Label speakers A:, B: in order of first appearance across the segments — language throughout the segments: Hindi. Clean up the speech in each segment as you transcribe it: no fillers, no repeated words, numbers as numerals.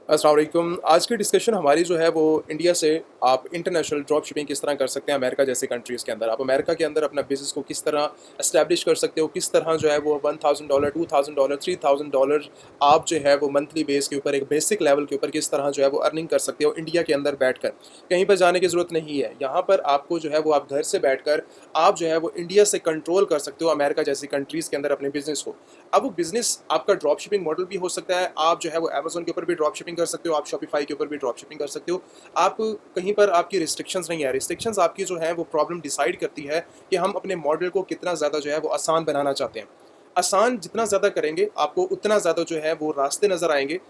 A: अस्सलाम वालेकुम। आज की डिस्कशन हमारी जो है वो इंडिया से आप इंटरनेशनल ड्रॉप शिपिंग किस तरह कर सकते हैं अमेरिका जैसे कंट्रीज़ के अंदर। आप अमेरिका के अंदर अपना बिज़नेस को किस तरह एस्टैब्लिश कर सकते हो, किस तरह जो है वो $1000, $2000, $3000 आप जो है वो मंथली बेस के ऊपर एक बेसिक लेवल के ऊपर किस तरह जो है वो अर्निंग कर सकते हो इंडिया के अंदर बैठकर। कहीं पर जाने की ज़रूरत नहीं है। यहाँ पर आपको जो है वो आप घर से बैठकर आप जो है वो इंडिया से कंट्रोल कर सकते हो अमेरिका जैसी कंट्रीज़ के अंदर अपने बिज़नेस को। अब वो बिज़नेस आपका ड्रॉप शिपिंग मॉडल भी हो सकता है, आप जो है वो अमेज़न के ऊपर भी ड्रॉप शिपिंग कर सकते हो, आप शॉपिफ़ाई के ऊपर भी ड्रॉप शिपिंग कर सकते हो। आप कहीं पर आपकी रिस्ट्रिक्शंस नहीं है, रिस्ट्रिक्शंस आपकी जो है वो प्रॉब्लम डिसाइड करती है कि हम अपने मॉडल को कितना ज़्यादा जो है वो आसान बनाना चाहते हैं। आसान जितना ज़्यादा करेंगे, आपको उतना ज़्यादा जो है वो रास्ते नज़र आएँगे।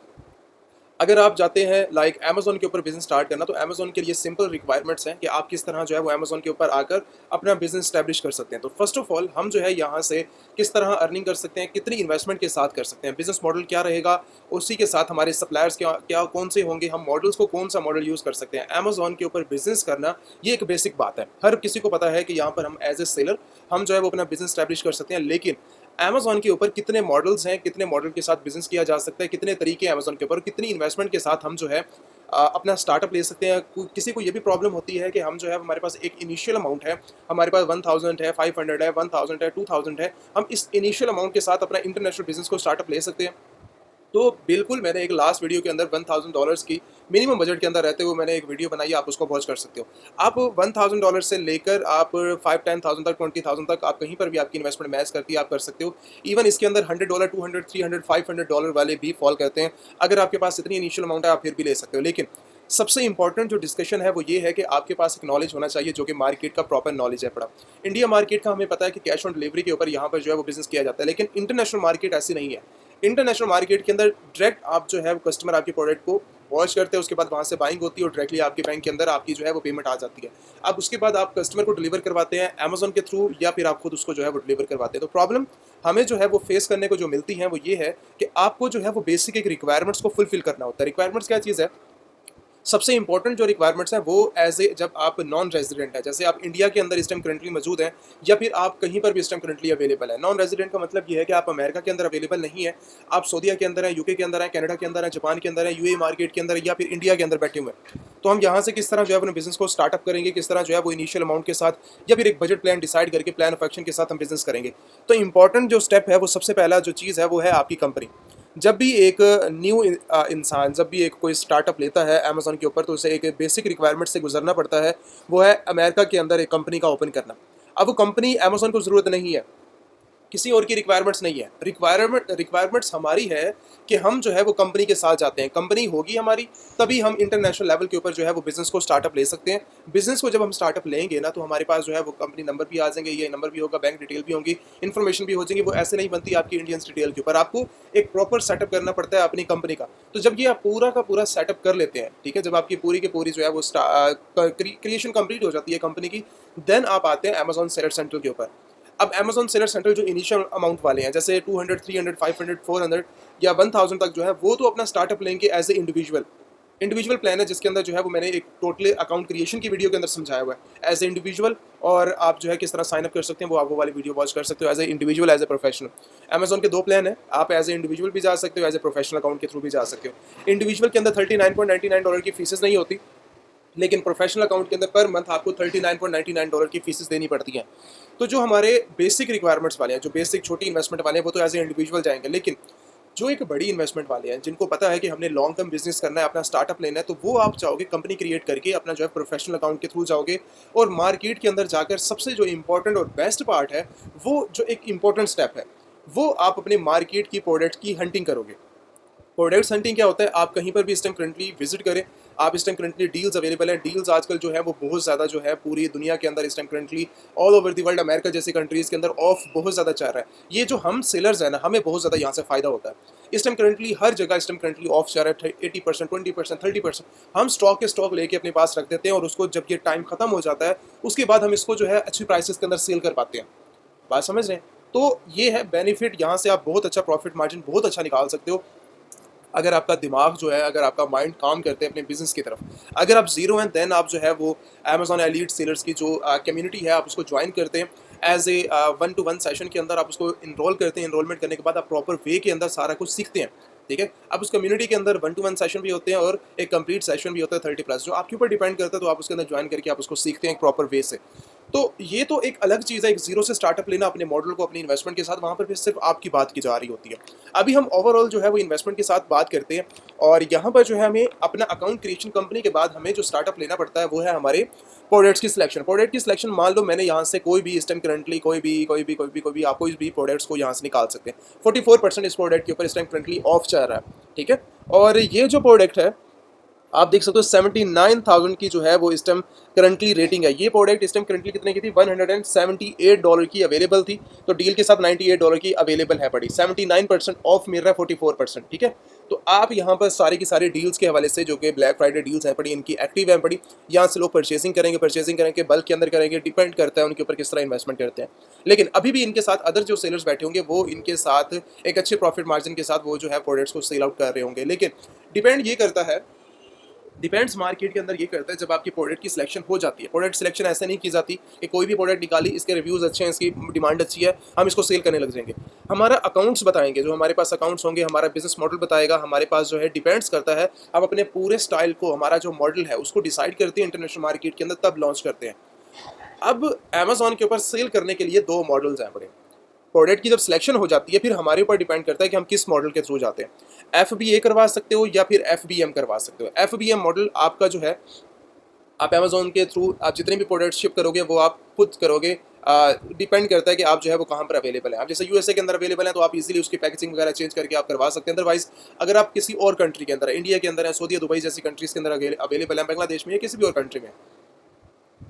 A: अगर आप जाते हैं लाइक अमेज़न के ऊपर बिज़नेस स्टार्ट करना, तो अमेज़न के लिए सिंपल रिक्वायरमेंट्स हैं कि आप किस तरह जो है वो अमेज़न के ऊपर आकर अपना बिज़नेस एस्टैब्लिश कर सकते हैं। तो फर्स्ट ऑफ ऑल हम जो है यहाँ से किस तरह अर्निंग कर सकते हैं, कितनी इन्वेस्टमेंट के साथ कर सकते हैं, बिज़नेस मॉडल क्या रहेगा, उसी के साथ हमारे सप्लायर्स क्या क्या कौन से होंगे, हम मॉडल्स को कौन सा मॉडल यूज़ कर सकते हैं। अमेज़न के ऊपर बिज़नेस करना ये एक बेसिक बात है। हर किसी को पता है कि यहाँ पर हम एज़ ए सेलर हम जो है वो अपना बिज़नेस एस्टैब्लिश कर सकते हैं, लेकिन अमेज़न के ऊपर कितने मॉडल्स हैं, कितने मॉडल के साथ बिज़नेस किया जा सकता है, कितने तरीके हैं अमेज़न के ऊपर, कितनी इन्वेस्टमेंट के साथ हम जो है अपना स्टार्टअप ले सकते हैं। किसी को ये भी प्रॉब्लम होती है कि हम जो है हमारे पास एक इनिशियल अमाउंट है, हमारे पास 1000 है, 500 है, 1000 है, 2000 है, हम इस इनिशियल अमाउंट के साथ अपना इंटरनेशनल बिज़नेस को स्टार्टअप ले सकते हैं। तो बिल्कुल मैंने एक लास्ट वीडियो के अंदर $1000 की मिनिमम बजट के अंदर रहते हुए मैंने एक वीडियो बनाई है, आप उसको वॉच कर सकते हो। आप $1000 से लेकर आप 5-10,000 तक, 20,000 तक आप कहीं पर भी आपकी इन्वेस्टमेंट मैच करती है, आप कर सकते हो। इवन इसके अंदर $100, 200, 300, $500 वाले भी फॉल करते हैं। अगर आपके पास इतनी इनिशियल अमाउंट है, आप फिर भी ले सकते हो। लेकिन सबसे इंपॉर्टेंट जो डिस्कशन है वो ये है कि आपके पास एक नॉलेज होना चाहिए जो कि मार्केट का प्रॉपर नॉलेज है पड़ा। इंडिया मार्केट का हमें पता है कि कैश ऑन डिलीवरी के ऊपर यहाँ पर जो है वो बिज़नेस किया जाता है, लेकिन इंटरनेशनल मार्केट ऐसी नहीं है। इंटरनेशनल मार्केट के अंदर डायरेक्ट आप जो है वो कस्टमर आपके प्रोडक्ट को वॉच करते हैं, उसके बाद वहाँ से बाइंग होती है और डायरेक्टली आपके बैंक के अंदर आपकी जो है वो पेमेंट आ जाती है। अब उसके बाद आप कस्टमर को डिलीवर करवाते हैं अमेज़न के थ्रू या फिर आप खुद उसको जो है वो डिलीवर करवाते हैं। तो प्रॉब्लम हमें जो है वो फेस करने को जो मिलती है वो ये है कि आपको जो है वो बेसिक एक रिक्वायरमेंट्स को फुलफिल करना होता है। रिक्वायरमेंट्स क्या चीज़ है? सबसे इंपॉर्टेंट जो रिक्वायरमेंट्स हैं वो एज ए जब आप नॉन रेजिडेंट है, जैसे आप इंडिया के अंदर इस टाइम करंटली मौजूद हैं या फिर आप कहीं पर भी इस टाइम करंटली अवेलेबल है। नॉन रेजिडेंट का मतलब ये है कि आप अमेरिका के अंदर अवेलेबल नहीं है, आप सऊदीया के अंदर हैं, यूके के अंदर हैं, कनाडा के अंदर हैं, जापान के अंदर हैं, यूएई मार्केट के अंदर या फिर इंडिया के अंदर बैठे हुए हैं। तो हम यहाँ से किस तरह जो है अपने बिजनेस को स्टार्टअप करेंगे, किस तरह जो है वो इनिशियल अमाउंट के साथ या फिर एक बजट प्लान डिसाइड करके प्लान ऑफ एक्शन के साथ हम बिजनेस करेंगे। तो इंपॉर्टेंट जो स्टेप है वो सबसे पहला जो चीज़ है वो है आपकी कंपनी। जब भी एक न्यू इंसान जब भी एक कोई स्टार्टअप लेता है अमेज़न के ऊपर, तो उसे एक बेसिक रिक्वायरमेंट से गुजरना पड़ता है, वो है अमेरिका के अंदर एक कंपनी का ओपन करना। अब वो कंपनी अमेज़न को ज़रूरत नहीं है, किसी और की रिक्वायरमेंट्स नहीं है। रिक्वायरमेंट्स हमारी है कि हम जो है वो कंपनी के साथ जाते हैं। कंपनी होगी हमारी, तभी हम इंटरनेशनल लेवल के ऊपर जो है वो बिज़नेस को स्टार्टअप ले सकते हैं। बिज़नेस को जब हम स्टार्टअप लेंगे ना, तो हमारे पास जो है वो कंपनी नंबर भी आ जाएंगे, ये नंबर भी होगा, बैंक डिटेल भी होंगी, इन्फॉर्मेशन भी हो जाएंगी। वो ऐसे नहीं बनती आपकी इंडियन डिटेल के ऊपर, आपको एक प्रॉपर सेटअप करना पड़ता है अपनी कंपनी का। तो जब ये आप पूरा का पूरा सेटअप कर लेते हैं, ठीक है, जब आपकी पूरी की पूरी जो है वो क्रिएशन कंप्लीट हो जाती है कंपनी की, देन आप आते हैं अमेज़न सेलर सेंटर के ऊपर। अब अमेज़न सेलर सेंटर जो इनिशियल अमाउंट वाले हैं, जैसे 200, 300, 500, 400 या 1000 तक जो है, वो तो अपना स्टार्टअप लेंगे एज ए इंडिविजुअल प्लान है, जिसके अंदर जो है वो मैंने एक टोटली अकाउंट क्रिएशन की वीडियो के अंदर समझाया हुआ है एज ए इंडिविजुअल। और आप जो है किस तरह साइन अप कर सकते हैं वो आप वो वाली वीडियो वॉच कर सकते हो, as a individual, as a professional. Amazon के दो प्लान है, आप एज ए इंडिविजुअल भी जा सकते हो, एज ए प्रोफेशनल अकाउंट के थ्रू भी जा सकते हो। इंडिविजुअल के अंदर $39.99 की फीसेस नहीं होती, लेकिन प्रोफेशनल अकाउंट के अंदर पर मंथ आपको $39.99 की फीसेस देनी पड़ती हैं। तो जो हमारे बेसिक रिक्वायरमेंट्स वाले हैं, जो बेसिक छोटी इन्वेस्टमेंट वाले हैं, वो तो एज ए इंडिविजुअल जाएंगे। लेकिन जो एक बड़ी इन्वेस्टमेंट वाले हैं, जिनको पता है कि हमने लॉन्ग टर्म बिजनेस करना है, अपना स्टार्टअप लेना है, तो वो आप चाहोगे कंपनी क्रिएट करके अपना जो है प्रोफेशनल अकाउंट के थ्रू जाओगे और मार्केट के अंदर जाकर सबसे जो इंपॉर्टेंट और बेस्ट पार्ट है, वो जो एक इंपॉर्टेंट स्टेप है, वो आप अपने मार्केट की प्रोडक्ट की हंटिंग करोगे। प्रोडक्ट्स हंटिंग क्या होता है? आप कहीं पर भी इस टाइम करंटली विजिट करें, आप इस टाइम करंटली डील्स अवेलेबल हैं। डील्स आजकल जो है वो बहुत ज़्यादा जो है पूरी दुनिया के अंदर इस time currently all over the world, America जैसी कंट्रीज़ के अंदर ऑफ बहुत ज़्यादा चल रहा है। ये जो हम सेलर्स हैं ना, हमें बहुत ज़्यादा यहाँ से फ़ायदा होता है। इस टाइम करंटली हर जगह इस टाइम करंटली ऑफ चल रहा है, 80%, 20%, 30%। हम स्टॉक के स्टॉक लेके अपने पास रख देते हैं और उसको जब ये टाइम खत्म हो जाता है, उसके बाद हम इसको जो है अच्छी प्राइसेस के अंदर सेल कर पाते हैं। बात समझ रहे हैं? तो ये है बेनिफिट, यहाँ से आप बहुत अच्छा प्रॉफिट मार्जिन बहुत अच्छा निकाल सकते हो अगर आपका दिमाग जो है, अगर आपका माइंड काम करते हैं अपने बिजनेस की तरफ। अगर आप ज़ीरो हैं, देन आप जो है वो अमेज़न एलीट सेलर्स की जो कम्युनिटी है, आप उसको ज्वाइन करते हैं एज ए 1-to-1 सेशन के अंदर, आप उसको इनरोल करते हैं। इनरोलमेंट करने के बाद आप प्रॉपर वे के अंदर सारा कुछ सीखते हैं। ठीक है। अब उस कम्युनिटी के अंदर 1-to-1 सेशन भी होते हैं और एक कंप्लीट सेशन भी होता है 30+, जो आपके ऊपर डिपेंड करता है, तो आप उसके अंदर ज्वाइन करके आप उसको सीखते हैं एक प्रॉपर वे से। तो ये तो एक अलग चीज़ है, एक जीरो से स्टार्टअप लेना अपने मॉडल को अपनी इन्वेस्टमेंट के साथ, वहाँ पर फिर सिर्फ आपकी बात की जा रही होती है। अभी हम ओवरऑल जो है वो इन्वेस्टमेंट के साथ बात करते हैं, और यहाँ पर जो है हमें अपना अकाउंट क्रिएशन कंपनी के बाद हमें जो स्टार्टअप लेना पड़ता है वो है हमारे प्रोडक्ट्स की सिलेक्शन। प्रोडक्ट की सिलेक्शन, मान लो मैंने यहाँ से कोई भी इस टाइम करंटली आप कोई भी प्रोडक्ट्स को यहाँ से निकाल सकते हैं। 44% इस प्रोडक्ट के ऊपर इस टाइम करंटली ऑफ चल रहा है, ठीक है। और ये जो प्रोडक्ट है आप देख सकते हो 79,000 की जो है वो इस टाइम करंटली रेटिंग है। ये प्रोडक्ट इस टाइम करंटली कितने की थी, $178 की अवेलेबल थी, तो डील के साथ $98 की अवेलेबल है पड़ी। 79% ऑफ मिल रहा है 44%, ठीक है। तो आप यहाँ पर सारी की सारी डील्स के हवाले से जो कि ब्लैक फ्राइडे डील्स हैं पड़ी, इनकी एक्टिव हैं पड़ी, यहाँ से लोग परचेसिंग करेंगे बल्क के अंदर करेंगे, डिपेंड करता है उनके ऊपर किस तरह इन्वेस्टमेंट करते हैं। लेकिन अभी भी इनके साथ अदर जो सेलर्स बैठे होंगे वो इनके साथ एक अच्छे प्रॉफिट मार्जिन के साथ वो जो है प्रोडक्ट्स को सेल आउट कर रहे होंगे। लेकिन डिपेंड्स मार्केट के अंदर ये करता है, जब आपकी प्रोडक्ट की सिलेक्शन हो जाती है। प्रोडक्ट सिलेक्शन ऐसे नहीं की जाती कि कोई भी प्रोडक्ट निकाली, इसके रिव्यूज़ अच्छे हैं, इसकी डिमांड अच्छी है, हम इसको सेल करने लग जाएंगे। हमारा अकाउंट्स बताएंगे, जो हमारे पास अकाउंट्स होंगे, हमारा बिजनेस मॉडल बताएगा, हमारे पास जो है डिपेंड्स करता है। हम अपने पूरे स्टाइल को, हमारा जो मॉडल है उसको डिसाइड करते हैं इंटरनेशनल मार्केट के अंदर, तब लॉन्च करते हैं। अब अमेजोन के ऊपर सेल करने के लिए दो मॉडल्स हैं बड़े। प्रोडक्ट की जब सिलेक्शन हो जाती है, फिर हमारे ऊपर डिपेंड करता है कि हम किस मॉडल के थ्रू जाते हैं। FBA करवा सकते हो या फिर FBM करवा सकते हो। FBM मॉडल आपका जो है, आप अमेजोन के थ्रू आप जितने भी प्रोडक्ट शिप करोगे वो आप खुद करोगे। डिपेंड करता है कि आप जो है वो कहाँ पर अवेलेबल है। आप जैसे USA के अंदर अवेलेबल है तो आप इजीली उसकी पैकेजिंग वगैरह चेंज करके आप करवा सकते हैं। अदरवाइज अगर आप किसी और कंट्री के अंदर है, इंडिया के अंदर है, सऊदी दुबई जैसी कंट्रीज के अंदर अवेलेबल है, बांग्लादेश में या किसी भी और कंट्री में,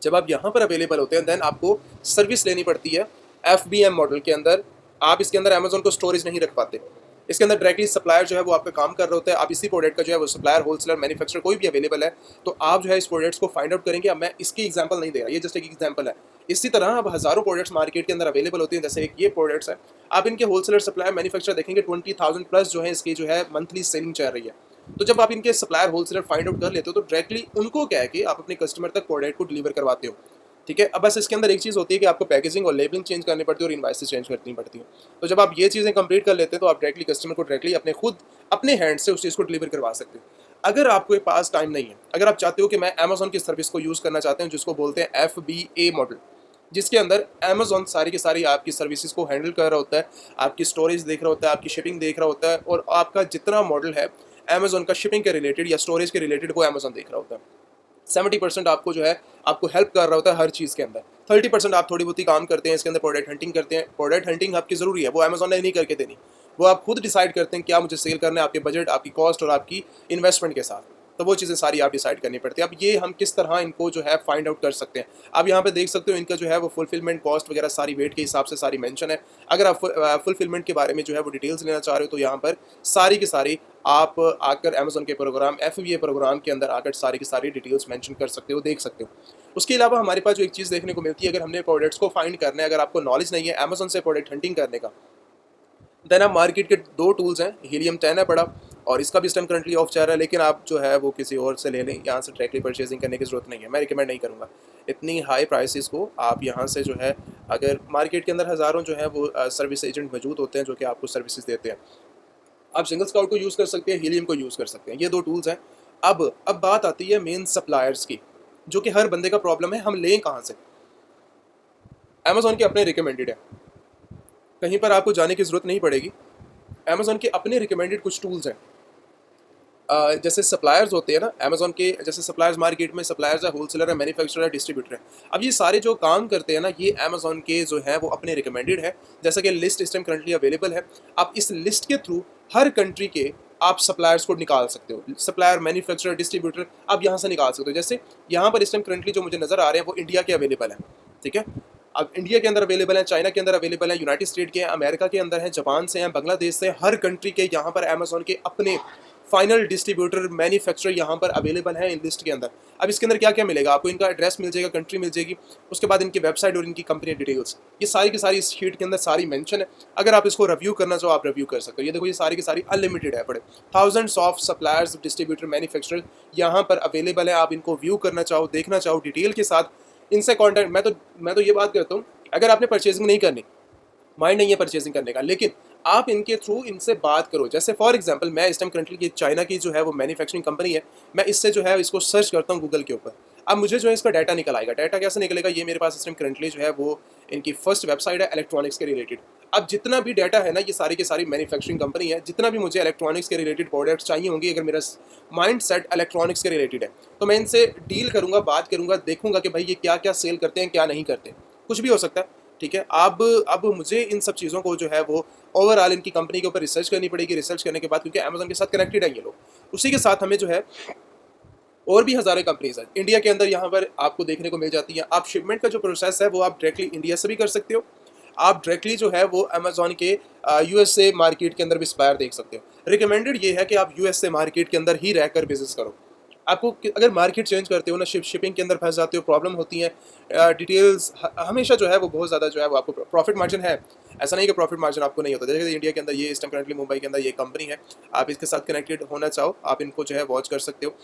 A: जब आप यहाँ पर अवेलेबल होते हैं देन आपको सर्विस लेनी पड़ती है। FBM मॉडल के अंदर आप इसके अंदर अमेजोन को स्टोरेज नहीं रख पाते, इसके अंदर डायरेक्टली सप्लायर जो है वो आपका काम कर रहे होता है। आप इसी प्रोडक्ट का जो है वो सप्लायर, होलसेलर, मैन्युफैक्चरर कोई भी अवेलेबल है, तो आप जो है इस प्रोडक्ट्स को फाइंड आउट करेंगे। अब मैं इसकी एग्जांपल नहीं दे रहा, ये जस्ट एक एग्जांपल है। इसी तरह अब हज़ारों प्रोडक्ट्स मार्केट के अंदर अवेलेबल होते हैं, जैसे एक ये प्रोडक्ट्स है, आप इनके होलसेलर, सप्लायर, मैन्युफैक्चरर देखेंगे 20,000+ जो है इसकी जो है मंथली सेलिंग चल रही है। तो जब आप इनके सप्लायर, होलसेलर फाइंड आउट कर लेते हो तो डायरेक्टली उनको कह के आप अपने कस्टमर तक प्रोडक्ट को डिलीवर करवाते हो, ठीक है। अब बस इसके अंदर एक चीज़ होती है कि आपको पैकेजिंग और लेबलिंग चेंज करनी पड़ती है और इनवाइसेस चेंज करनी पड़ती है। तो जब आप ये चीज़ें कंप्लीट कर लेते हैं तो आप डायरेक्टली कस्टमर को डायरेक्टली अपने हैंड से उस चीज़ को डिलीवर करवा सकते हो। अगर आपके पास टाइम नहीं है, अगर आप चाहते हो कि मैं अमेजोन की सर्विस को यूज़ करना चाहते हैं, जिसको बोलते हैं FBA मॉडल, जिसके अंदर अमेजोन सारी की सारी आपकी सर्विसेज को हैंडल कर रहा होता है, आपकी स्टोरेज देख रहा होता है, आपकी शिपिंग देख रहा होता है, और आपका जितना मॉडल है अमेजोन का शिपिंग के रिलेटेड या स्टोरेज के रिलेटेड वो अमेजोन देख रहा होता है। 70% आपको जो है आपको हेल्प कर रहा होता है हर चीज़ के अंदर। 30% आप थोड़ी बहुत ही काम करते हैं, इसके अंदर प्रोडक्ट हंटिंग करते हैं। प्रोडक्ट हंटिंग आपकी ज़रूरी है, वो अमेजोन ने नहीं करके देनी, वो आप खुद डिसाइड करते हैं क्या मुझे सेल करना है, आपके बजट, आपकी कॉस्ट और आपकी इन्वेस्टमेंट के साथ। तो वो चीज़ें सारी आप डिसाइड करनी पड़ती है। अब ये हम किस तरह इनको जो है फाइंड आउट कर सकते हैं, आप यहाँ पे देख सकते हो इनका जो है वो फुलफिलमेंट कॉस्ट वगैरह सारी वेट के हिसाब से सारी मेंशन है। अगर आप फुलफिलमेंट के बारे में जो है वो डिटेल्स लेना चाह रहे हो तो यहाँ पर सारी की सारी आप आकर अमेजोन के प्रोग्राम, FBA प्रोग्राम के अंदर आकर सारी की सारी डिटेल्स मेंशन कर सकते हो, देख सकते हो। उसके अलावा हमारे पास जो एक चीज़ देखने को मिलती है, अगर हमने प्रोडक्ट्स को फाइंड करना है, अगर आपको नॉलेज नहीं है अमेजोन से प्रोडक्ट हंटिंग करने का, देन आप मार्केट के दो टूल्स हैं, हीलियम 10 है बड़ा, और इसका भी इस टाइम करंटली ऑफ चल रहा है, लेकिन आप जो है वो किसी और से ले लें, यहाँ से डायरेक्टली परचेजिंग करने की ज़रूरत नहीं है। मैं रिकमेंड नहीं करूँगा इतनी हाई प्राइसेस को। आप यहाँ से जो है, अगर मार्केट के अंदर हज़ारों जो है वो सर्विस एजेंट मौजूद होते हैं जो कि आपको सर्विसेज देते हैं, आप सिंगल स्काउट को यूज़ कर सकते हैं, हीलियम को यूज़ कर सकते हैं, ये दो टूल्स हैं। अब बात आती है मेन सप्लायर्स की, जो कि हर बंदे का प्रॉब्लम है, हम लें कहाँ से। अमेजोन के अपने रिकमेंडेड है, कहीं पर आपको जाने की ज़रूरत नहीं पड़ेगी। अमेजोन के अपने रिकमेंडेड कुछ टूल्स हैं। जैसे सप्लायर्स होते हैं ना अमेजोन के, जैसे सप्लायर्स मार्केट में सप्लायर्स है, होलसेलर है, मैन्युफैक्चरर है, डिस्ट्रीब्यूटर है। अब ये सारे जो काम करते हैं ना, ये अमेजोन के जो है वो अपने रिकमेंडेड है। जैसा कि लिस्ट इस टाइम करंटली अवेलेबल है, आप इस लिस्ट के थ्रू हर कंट्री के आप सप्लायर्स को निकाल सकते हो। सप्लायर, मैन्युफैक्चरर, डिस्ट्रीब्यूटर आप यहाँ से निकाल सकते हो। जैसे यहाँ पर इस टाइम करंटली जो मुझे नज़र आ रहे हैं वो इंडिया के अवेलेबल हैं, ठीक है। अब इंडिया के अंदर अवेलेबल है, चाइना के अंदर अवेलेबल है, यूनाइटेड स्टेट के हैं, अमेरिका के अंदर हैं, जापान से हैं, बांग्लादेश से, हर कंट्री के यहाँ पर अमेजोन के अपने फाइनल डिस्ट्रीब्यूटर, मैन्युफैक्चरर यहाँ पर अवेलेबल है इन लिस्ट के अंदर। अब इसके अंदर क्या क्या मिलेगा आपको, इनका एड्रेस मिल जाएगा, कंट्री मिल जाएगी, उसके बाद इनकी वेबसाइट और इनकी कंपनी डिटेल्स, ये सारी की सारी इस शीट के अंदर सारी मेंशन है। अगर आप इसको रिव्यू करना चाहो आप रिव्यू कर सकते हो। ये देखो, ये सारी की सारी अनलिमिटेड है, बड़े thousands of suppliers, distributor, manufacturer यहाँ पर अवेलेबल है। आप इनको व्यू करना चाहो, देखना चाहो डिटेल के साथ, इनसे कॉन्टैक्ट। मैं तो ये बात करता हूँ, अगर आपने परचेजिंग नहीं करनी, माइंड नहीं है परचेजिंग करने का, लेकिन आप इनके थ्रू इनसे बात करो। जैसे फॉर एग्जांपल मैं इस टाइम करंटली की चाइना की जो है वो मैन्युफैक्चरिंग कंपनी है, मैं इससे जो है इसको सर्च करता हूँ गूगल के ऊपर। अब मुझे जो है इसका डाटा निकल आएगा। डाटा कैसे निकलेगा, ये मेरे पास इस टाइम करंटली जो है वो इनकी फर्स्ट वेबसाइट है इलेक्ट्रॉनिक्स के रिलेटेड। अब जितना भी डाटा है ना, ये सारी की सारी मैन्युफैक्चरिंग कंपनी है, जितना भी मुझे इलेक्ट्रॉनिक्स के रिलेटेड प्रोडक्ट्स चाहिए होंगे, अगर मेरा माइंड सेट इलेक्ट्रॉनिक्स के रिलेटेड है तो मैं इनसे डील करूंगा, बात करूंगा, देखूंगा कि भाई ये क्या क्या सेल करते हैं, क्या नहीं करते, कुछ भी हो सकता है। ठीक है, अब मुझे इन सब चीज़ों को जो है वो ओवरऑल इनकी कंपनी के ऊपर रिसर्च करनी पड़ेगी। रिसर्च करने के बाद, क्योंकि अमेजोन के साथ कनेक्टेड है ये लोग, उसी के साथ हमें जो है और भी हज़ारों कंपनीज हैं इंडिया के अंदर, यहाँ पर आपको देखने को मिल जाती हैं। आप शिपमेंट का जो प्रोसेस है वो आप डायरेक्टली इंडिया से भी कर सकते हो। आप डायरेक्टली जो है वो अमेजोन के यूएसए मार्केट के अंदर भी सप्लायर देख सकते हो। रिकमेंडेड ये है कि आप यूएसए मार्केट के अंदर ही रहकर बिजनेस करो। आपको अगर मार्केट चेंज करते हो ना, शिपिंग के अंदर फंस जाते हो, प्रॉब्लम होती हैं। डिटेल्स हमेशा जो है वो बहुत ज़्यादा जो है वो आपको प्रॉफिट मार्जिन है, ऐसा नहीं कि प्रॉफिट मार्जिन आपको नहीं होता। जैसे इंडिया के अंदर ये इस टाइम करंटली मुंबई के अंदर ये कंपनी है, आप इसके साथ कनेक्टेड होना चाहो, आप इनको जो है वॉच कर सकते हो,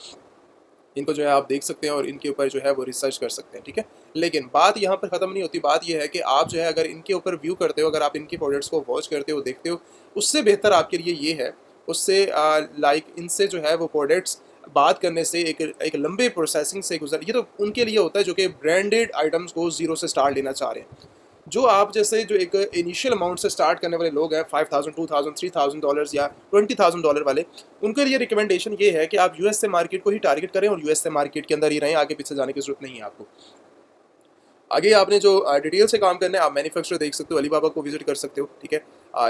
A: इनको जो है आप देख सकते हैं और इनके ऊपर जो है वो रिसर्च कर सकते हैं। ठीक है, लेकिन बात यहाँ पर ख़त्म नहीं होती। बात यह है कि आप जो है अगर इनके ऊपर व्यू करते हो, अगर आप इनके प्रोडक्ट्स को वॉच करते हो, देखते हो, उससे बेहतर आपके लिए ये है, उससे लाइक इनसे जो है वो प्रोडक्ट्स बात करने से एक लंबे प्रोसेसिंग से गुजर, ये तो उनके लिए होता है जो कि ब्रांडेड आइटम्स को ज़ीरो से स्टार्ट लेना चाह रहे हैं। जो आप जैसे जो एक इनिशियल अमाउंट से स्टार्ट करने वाले लोग हैं, 5000 2000 $3000 या $20,000 वाले, उनके लिए रिकमेंडेशन ये है कि आप यूएस से मार्केट को ही टारगेट करें और यूएस से मार्केट के अंदर ही रहें, आगे पीछे जाने की जरूरत नहीं है आपको। आगे आपने जो डिटेल से काम करना है, आप मैन्युफैक्चरर देख सकते हो, अलीबाबा को विजिट कर सकते हो। ठीक है,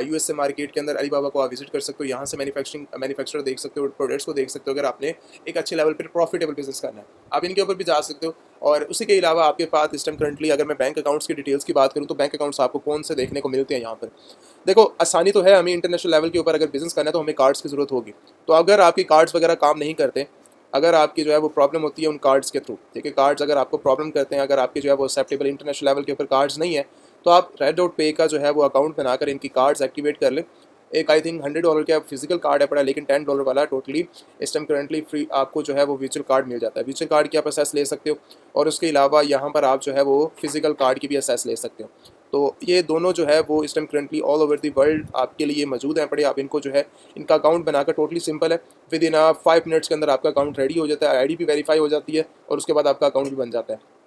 A: यूएस से मार्केट के अंदर अलीबाबा को आप विजिट कर सकते हो, यहाँ से मैन्युफैक्चरर देख सकते हो, प्रोडक्ट्स को देख सकते हो। अगर आपने एक अच्छे लेवल पर प्रॉफिटेबल बिजनेस करना है, आप इनके ऊपर भी जा सकते हो। और उसी के अलावा आपके पास इस टाइम करंटली अगर मैं बैंक अकाउंट्स की डिटेल्स की बात करूँ तो बैंक अकाउंट्स आपको कौन से देखने को मिलते हैं यहाँ पर। देखो, आसानी तो है, हमें इंटरनेशनल लेवल के ऊपर अगर बिजनेस करना है तो हमें कार्ड्स की ज़रूरत होगी। तो अगर आपकी कार्ड्स वगैरह काम नहीं करते, अगर आपकी जो है वो प्रॉब्लम होती है उन कार्ड्स के थ्रू, ठीक है, कार्ड्स अगर आपको प्रॉब्लम करते हैं, अगर आपके जो है वो एक्सेप्टेबल इंटरनेशनल लेवल के ऊपर कार्ड्स नहीं है, तो आप रेड डॉट पे का जो है वो अकाउंट बनाकर इनकी कार्ड्स एक्टिवेट कर लें। एक आई थिंक $100 का फिजिकल कार्ड है पड़ा, लेकिन $10 वाला टोटली इस टाइम करंटली फ्री आपको जो है वो वर्चुअल कार्ड मिल जाता है। वर्चुअल कार्ड की आप असेस ले सकते हो और उसके अलावा यहाँ पर आप जो है वो फिजिकल कार्ड की भी असेस ले सकते हो। तो ये दोनों जो है वो इस time currently all over the world आपके लिए मौजूद हैं पड़े। आप इनको जो है इनका अकाउंट बनाकर, टोटली सिंपल है, विद इन 5 मिनट्स के अंदर आपका अकाउंट रेडी हो जाता है, आईडी भी वेरीफाई हो जाती है और उसके बाद आपका अकाउंट भी बन जाता है।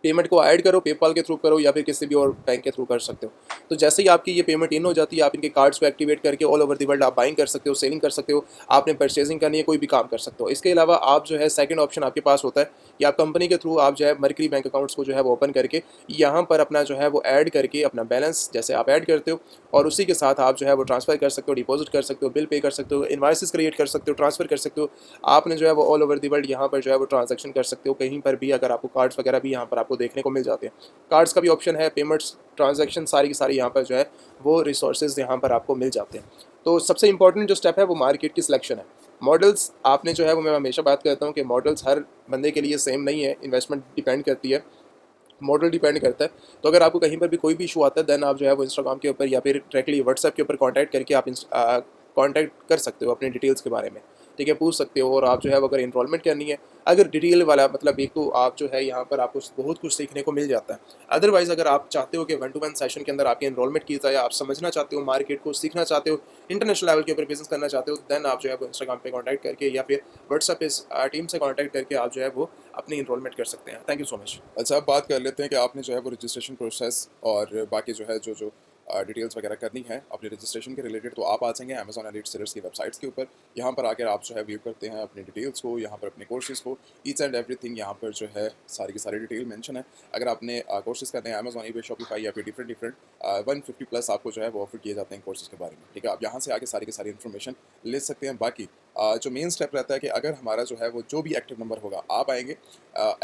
A: पेमेंट को ऐड करो, पेपाल के थ्रू करो या फिर किसी भी और बैंक के थ्रू कर सकते हो। तो जैसे ही आपकी ये पेमेंट इन हो जाती है, आप इनके कार्ड्स को एक्टिवेट करके ऑल ओवर द वर्ल्ड आप बाइंग कर सकते हो, सेलिंग कर सकते हो, आपने परचेजिंग करनी है, कोई भी काम कर सकते हो। इसके अलावा आप जो है सेकंड ऑप्शन आपके पास होता है कि आप कंपनी के थ्रू आप जो है मर्करी बैंक अकाउंट्स को जो है वो ओपन करके यहाँ पर अपना जो है वो ऐड करके अपना बैलेंस जैसे आप ऐड करते हो और उसी के साथ आप जो है वो ट्रांसफ़र कर सकते हो, डिपॉजिट कर सकते हो, बिल पे कर सकते हो, इनवाइसेस क्रिएट कर सकते हो, ट्रांसफ़र कर सकते हो। आपने जो है वो ऑल ओवर द वर्ल्ड यहाँ पर जो है वो ट्रांजैक्शन कर सकते हो कहीं पर भी, अगर आपको कार्ड्स वगैरह भी यहाँ पर आपको देखने को मिल जाते हैं। कार्ड्स का भी ऑप्शन है, पेमेंट्स, ट्रांजैक्शन सारी की सारी यहाँ पर जो है वो रिसोर्सेज यहाँ पर आपको मिल जाते हैं। तो सबसे इंपॉर्टेंट जो स्टेप है वो मार्केट की सिलेक्शन है। मॉडल्स आपने जो है वो, मैं हमेशा बात करता हूँ कि मॉडल्स हर बंदे के लिए सेम नहीं है, इन्वेस्टमेंट डिपेंड करती है, मॉडल डिपेंड करता है। तो अगर आपको कहीं पर भी कोई भी इशू आता है, देन आप जो है वो इंस्टाग्राम के ऊपर या फिर डायरेक्टली व्हाट्सएप के ऊपर कांटेक्ट करके आप कांटेक्ट कर सकते हो अपने डिटेल्स के बारे में। ठीक है, पूछ सकते हो। और आप जो है अगर इनरोलमेंट करनी है, अगर डिटेल वाला मतलब एक तो आप जो है यहाँ पर आपको बहुत कुछ सीखने को मिल जाता है। अदरवाइज़ अगर आप चाहते हो कि 1-to-1 सेशन के अंदर आपकी इनरोलमेंट की जाए, आप समझना चाहते हो, मार्केट को सीखना चाहते हो, इंटरनेशनल लेवल के ऊपर बिजनेस करना चाहते हो, देन आप जो है वो इंस्टाग्राम पे कांटेक्ट करके या फिर व्हाट्सएप पे टीम से कांटेक्ट करके आप जो है वो अपनी इनरोलमेंट कर सकते हैं। Thank you so much.
B: अच्छा, अब बात कर लेते हैं कि आपने जो है वो रजिस्ट्रेशन प्रोसेस और बाकी जो है जो डिटेल्स वगैरह करनी है अपने रजिस्ट्रेशन के रिलेटेड, तो आप आ जाएंगे अमेजॉन एलीट सेलर्स की वेबसाइट्स के ऊपर। यहाँ पर आकर आप जो है व्यू करते हैं अपनी डिटेल्स को, यहाँ पर अपने कोर्सेज़ को, ईच एंड एवरीथिंग यहाँ पर जो है सारी की सारी डिटेल मेंशन है। अगर आपने कोर्सेज़ करने हैं अमेजॉन, ईबे, शॉपिफाई या फिर डिफरेंट 150+ आपको जो है वो ऑफर किए जाते हैं कोर्सेज़ के बारे में। ठीक है, आप यहाँ से आके सारी की सारी इन्फॉर्मेशन ले सकते हैं। बाकी जो मेन स्टेप रहता है कि अगर हमारा जो है वो जो भी एक्टिव नंबर होगा, आप आएंगे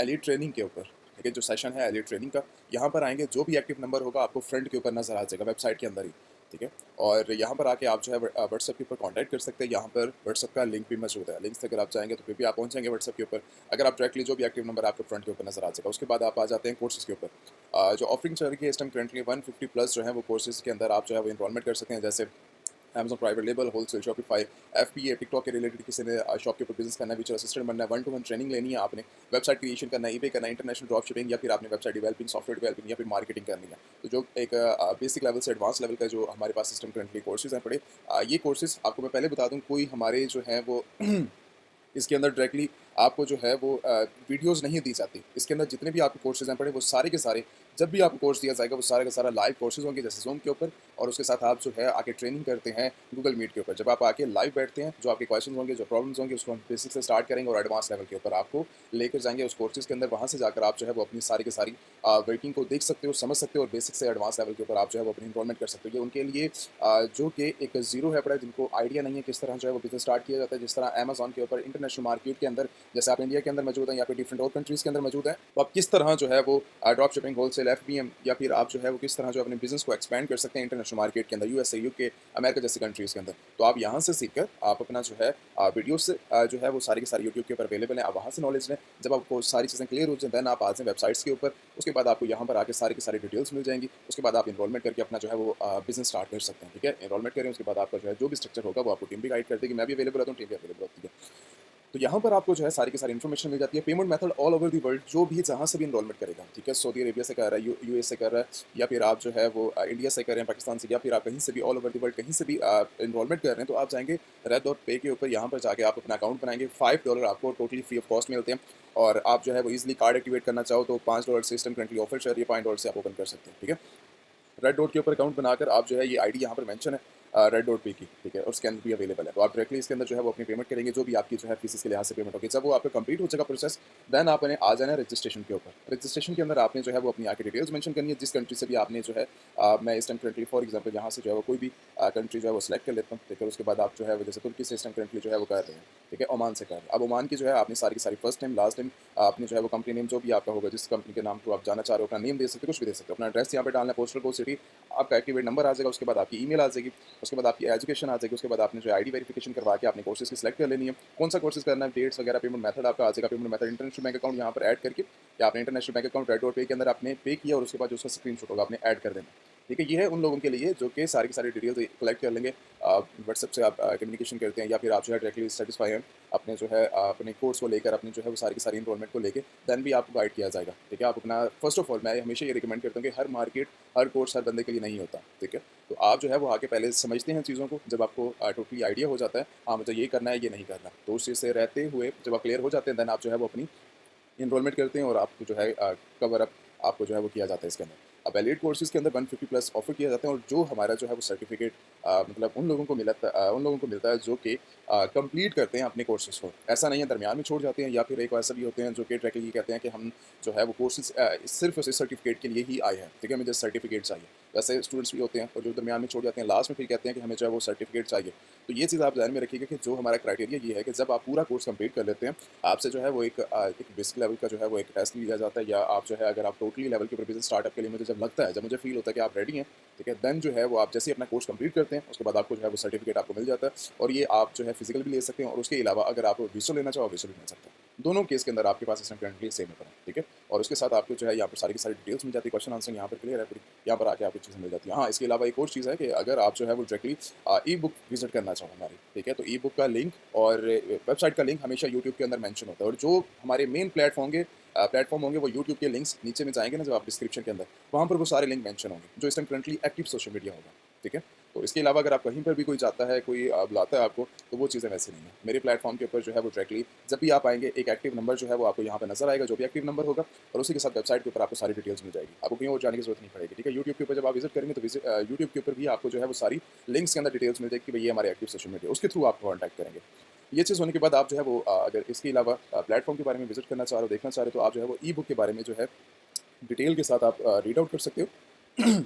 B: एलीट ट्रेनिंग के ऊपर। ठीक है, जो सेशन है एलीट ट्रेनिंग का, यहाँ पर आएंगे, जो भी एक्टिव नंबर होगा आपको फ्रंट के ऊपर नजर आ जाएगा वेबसाइट के अंदर ही। ठीक है, और यहाँ पर आके आप जो है व्हाट्सएप के ऊपर कांटेक्ट कर सकते हैं। यहाँ पर व्हाट्सएप का लिंक भी मौजूद है, लिंक से अगर आप जाएंगे तो फिर भी आप पहुँच जाएंगे व्हाट्सएप के ऊपर। अगर आप डायरेक्टली जो भी एक्टिव नंबर आपको फ्रंट के ऊपर नजर आ जाएगा, उसके बाद आप आ जाते हैं कोर्सेज के ऊपर। जो ऑफरिंग चल रही है इस टाइम करंटली 150+ जो है वो कोर्सेज के अंदर आप जो है वो इनरोलमेंट कर सकते हैं। जैसे Amazon private label, wholesale, Shopify, FBA, TikTok के रिलेटेड किसी ने शॉप के ऊपर बिज़नेस करना है, virtual असिस्टेंट बनना है, वन टू वन ट्रेनिंग लेनी है आपने, वेबसाइट क्रिएशन करना है, ईबे करना है, इंटरनेशनल ड्रॉप शिपिंग, या फिर आपने वेबसाइट डेवलपिंग, सॉफ्टवेयर डेवलपिंग, या फिर मार्केटिंग करनी है। तो जो एक बेसिक लेवल से एडवांस लेवल का जो हमारे पास सिस्टम करंटली कोर्सेज़ हैं पड़े, ये कोर्सेज़ आपको मैं पहले बता दूँ, कोई हमारे जो हैं वो इसके अंदर डायरेक्टली आपको जो है वो वीडियोज़ नहीं दी जाती। इसके अंदर जितने भी आपको कोर्सेज़ हैं पड़े, वो सारे के सारे, जब भी आपको कोर्स दिया जाएगा वो सारा का सारा लाइव कोर्सेज़ होंगे, जैसे ज़ूम के ऊपर, और उसके साथ आप जो है आके ट्रेनिंग करते हैं गूगल मीट के ऊपर। जब आप आके लाइव बैठते हैं, जो आपके क्वेश्चन होंगे, जो प्रॉब्लम्स होंगे, उसको हम बेसिक से स्टार्ट करेंगे और एडवांस लेवल के ऊपर आपको लेकर जाएँगे उस कोर्सेज़ के अंदर। वहाँ से जाकर आप जो है वो अपनी सारी की सारी वर्किंग को देख सकते हो, समझ सकते हो, और बेसिक से एडवांस लेवल के ऊपर आप जो है वो अपनी एनरोलमेंट कर सकते हो। ये उनके लिए जो कि एक ज़ीरो है पड़ा है, जिनको आइडिया नहीं है किस तरह जो है वो बिज़नेस स्टार्ट किया जाता है। जिस तरह अमेज़न के ऊपर इंटरनेशनल मार्केट के अंदर, जैसे आप इंडिया के अंदर मौजूद हैं या फिर डिफरेंट और कंट्रीज़ के अंदर मौजूद हैं, तो आप किस तरह जो है वो ड्रॉप शिपिंग, होलसेल, एफबीएम, या फिर आप जो है वो किस तरह जो अपने बिज़नेस को एक्सपेंड कर सकते हैं इंटरनेशनल मार्केट के अंदर, यूएसए, यूके, अमेरिका जैसी कंट्रीज़ के अंदर। तो आप यहाँ से सीख कर आप अपना जो है वीडियो से जो है वो सारी की सारी यूट्यूब के ऊपर अवेलेबल है, आप वहाँ से नॉलेज लें। जब आपको सारी चीज़ें क्लियर हो जाए, देन आप आ जाएँ वेबसाइट्स के ऊपर। उसके बाद आपको यहाँ पर आके सारी की सारी डिटेल्स मिल जाएंगी। उसके बाद आप एनरोलमेंट करके अपना जो है वो बिज़नेस स्टार्ट कर सकते हैं, ठीक है। एनरोलमेंट करें, उसके बाद आपका जो है जो भी स्ट्रक्चर होगा वो आपको टीम भी गाइड कर देगी। मैं भी अवेलेबल रहता हूँ, टीम भी अवेलेबल होती है। तो यहाँ पर आपको जो है सारी की सारी इन्फॉर्मेशन मिल जाती है। Payment method all over the world, जो भी जहाँ से भी एनरोलमेंट करेगा, ठीक है, सऊदी अरेबिया से कर रहा है, यूएस से कर रहा है, या फिर आप जो है वो इंडिया से कर रहे हैं, पाकिस्तान से, या फिर आप कहीं से भी ऑल ओवर दी वर्ल्ड कहीं से भी एनरोलमेंट कर रहे हैं, तो आप जाएंगे रेड डॉट पे के ऊपर। यहाँ पर जाके आप अपना अकाउंट बनाएंगे। $5 आपको टोटली फ्री ऑफ कॉस्ट मिलते हैं, और आप जो है वो ईजिली कार्ड एक्टिवेट करना चाहो तो $5 सिस्टम करंटली ऑफर चल रही है, $5 से आप ओपन कर सकते हैं, ठीक है। रेड डॉट के ऊपर अकाउंट बनाकर आप जो है, ये आईडी यहाँ पर मेंशन है रेड डॉट पे की, ठीक है, और उसके अंदर भी अवेलेबल है। तो आप डायरेक्टली इसके अंदर जो है वो अपनी पेमेंट करेंगे, जो भी आपकी जो है फीस के लिहाज से पेमेंट होगी। जब वो आपका कंप्लीट हो जाएगा प्रोसेस, देन आपने आ जाना है रजिस्ट्रेशन के ऊपर। रजिस्ट्रेशन के अंदर आपने जो है वो अपनी आके डिटेल्स मेंशन करनी है, जिस कंट्री से भी आपने जो है मैं इस टाइम करंटली फॉर एग्जांपल यहाँ से जो है वो कोई भी कंट्री जो है वो सिलेक्ट कर लेता हूँ, ठीक है। उसके बाद आप जो है वो जैसे तुर्की से इस टाइम करंटली जो है वो कर रहे हैं, ठीक है, ओमान से कर रहे हैं। अब ओमान की जो है आपने सारी की सारी फर्स्ट टाइम, लास्ट टाइम, आपने जो है वो कंपनी नेम जो भी आपका होगा, जिस कंपनी के नाम को आप जाना चाह रहे हो, अपना नेम दे सकते हो, कुछ भी दे सकते हो, अपना एड्रेस यहाँ पे डालना है, पोस्टल कोड, सिटी, आपका एक्टिवेट नंबर आ जाएगा। उसके बाद आपकी ईमेल आ जाएगी, उसके बाद आपकी एजुकेशन आ जाएगी। उसके बाद आपने जो आईडी वेरिफिकेशन करवा के आपने कोर्सेज की सिलेक्ट कर लेनी है, कौन सा कोर्सेज करना है, डेट्स वगैरह, पेमेंट मेथड आपका आ जाएगा। Payment method international bank account यहाँ पर ऐड करके, या आपने international bank account red dot पे के अंदर आपने पे किया, और उसके बाद जो उसका स्क्रीनशॉट होगा आपने ऐड कर देना, ठीक है। ये है उन लोगों के लिए जो कि सारी की सारी डिटेल्स कलेक्ट कर लेंगे। व्हाट्सएप से आप कम्युनिकेशन करते हैं, या फिर आप जो है डायरेक्टली सेटिस्फाई हैं अपने जो है अपने कोर्स को लेकर, अपने जो है वो सारी की सारी इनरोलमेंट को लेकर, देन भी आपको गाइड किया जाएगा, ठीक है। आप अपना फर्स्ट ऑफ ऑल मैं हमेशा ये रिकमेंड करता हूँ कि हर मार्केट, हर कोर्स हर बंदे के लिए नहीं होता, ठीक है। तो आप जो है वो आके पहले समझते हैं चीज़ों को। जब आपको टोटली आइडिया हो जाता है, हाँ मुझे ये करना है, ये नहीं करना, तो उस चीज़ से रहते हुए जब आप क्लियर हो जाते हैं, देन आप जो है वो अपनी इनरोलमेंट करते हैं, और आपको जो है कवर अप आपको जो है वो किया जाता है इसके अंदर। अब एलिट कोर्सेज़ के अंदर 150 प्लस ऑफर किया जाता है, और जो हमारा जो है वो सर्टिफिकेट मतलब उन लोगों को मिलता है जो कि कंप्लीट करते हैं अपने कोर्सेज़ को। ऐसा नहीं है दरमियान में छोड़ जाते हैं, या फिर एक ऐसा भी होते हैं जो कि डायरेक्टली ये कहते हैं कि हम जो है वो कोर्सेज़ सिर्फ इस सर्टिफिकेट के लिए ही आए हैं, ठीक है, हमें जस्ट सर्टिफिकेट चाहिए। वैसे स्टूडेंट्स भी होते हैं और जो दरमियान में छोड़ जाते हैं, लास्ट में फिर कहते हैं कि हमें जो है वो सर्टिफिकेट चाहिए। तो ये चीज़ आप ध्यान में रखिएगा कि जो हमारा क्राइटेरिया ये है कि जब आप पूरा कोर्स कंप्लीट कर लेते हैं, आपसे जो है वो एक बेसिक लेवल का जो है वो एक टेस्ट लिया जाता है, या आप जो है अगर आप टोटली लेवल के ऊपर बिजनेस स्टार्टअप के लिए मुझे जब लगता है, जब मुझे फील होता है कि आप रेडी हैं, ठीक है, देन जो है वो आप जैसे ही अपना कोर्स कंप्लीट करते हैं, उसके बाद आपको जो है वो सर्टिफिकेट आपको मिल जाता है। और ये आप जो है फिजिकल भी ले सकते हैं, और उसके अलावा अगर आप विजुअल लेना चाहो, विजुअल भी ले सकते हैं। दोनों केस के अंदर आपके पास इसमें करंटली सेम है, ठीक है। और उसके साथ आपको जो है यहाँ पर सारी की सारी डिटेल्स मिल जाती है, क्वेश्चन आंसर यहाँ पर क्लियर है पूरी, यहाँ पर आके आपको चीज़ें मिल जाती हैं। हाँ, इसके अलावा एक और चीज़ है कि अगर आप जो है वो डायरेक्टली ई बुक विजिट करना चाहो हमारी, ठीक है, तो ई बुक का लिंक और वेबसाइट का लिंक हमेशा यूट्यूब के अंदर मेंशन होता है, और जो हमारे मेन प्लेटफॉर्म होंगे वो यूट्यूब के लिंक्स नीचे में जाएंगे ना, जब आप डिस्क्रिप्शन के अंदर, वहाँ पर वो सारे लिंक मेंशन होंगे जो इस time currently active social media होगा, ठीक है। तो इसके अलावा अगर आप कहीं पर भी कोई जाता है, कोई बुलाता है आपको, तो वो चीज़ें वैसे नहीं है। मेरे प्लेटफॉर्म के ऊपर जो है वो डायरेक्टली जब भी आप आएंगे, एक एक्टिव नंबर जो है वो आपको यहाँ पर नजर आएगा, जो भी एक्टिव नंबर होगा, और उसी के साथ वेबसाइट के ऊपर आपको सारी डिटेल्स मिल जाएगी। आपको कहीं और जाने की जरूरत नहीं पड़ेगी, ठीक है। यूट्यूब के ऊपर जब आप विजिट करेंगे, तो यूट्यूब के ऊपर भी आपको जो है वो सारी लिंक्स के अंदर डिटेल्स मिल जाएगी कि भाई ये हमारे एक्टिव सोशल मीडिया, उसके थ्रू आप कॉन्टैक्ट करेंगे। ये चीज़ होने के बाद आप जो है वो अगर इसके अलावा प्लेटफॉर्म के बारे में विजिट करना चाह रहे हो, देखना चाह रहे हो, तो आप जो है वो ई बुक के बारे में जो है डिटेल के साथ आप रीड आउट कर सकते हो।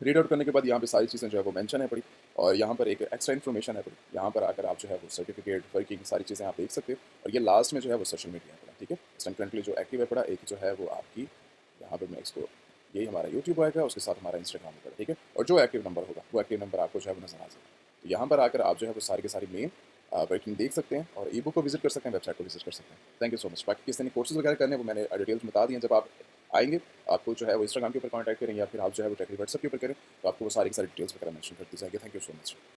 B: रीड आउट करने के बाद यहाँ पे सारी चीज़ें जो है वो मेंशन है पड़ी, और यहाँ पर एक एक्स्ट्रा इन्फॉर्मेशन है पड़ी। यहाँ पर आकर आप जो है वो सर्टिफिकेट, वर्किंग, सारी चीज़ें आप देख सकते हो। और ये लास्ट में जो है वो सोशल मीडिया पड़ा, ठीक है। इस टाइम करंटली जो एक्टिव है पड़ा, एक जो है वो आपकी यहाँ पर मैं इसको, यही हमारा यूट्यूब आएगा, उसके साथ हमारा इंस्टाग्राम पड़ा, ठीक है। और जो एक्टिव नंबर होगा वो एक्टिव नंबर आपको जो है वो नजर आ जाएगा। तो यहाँ पर आकर आप जो है वो सारी के सारी मेन वर्किंग देख सकते हैं, और ई बुक को विजिट कर सकते हैं, वेबसाइट को विजिट कर सकते हैं। Thank you so much. बाकी किसी ने कोर्सेज वगैरह करने वो मैंने डिटेल्स बता दी हैं। जब आप आएंगे, आपको जो है वो इंस्टाग्राम के ऊपर कॉन्टैक्ट करें, या फिर आप जो है वो डायरेक्टली व्हाट्सएप के ऊपर करें, तो आपको वो सारी की सारी डिटेल्स वगैरह मेंशन कर दी जाएगी। Thank you so much.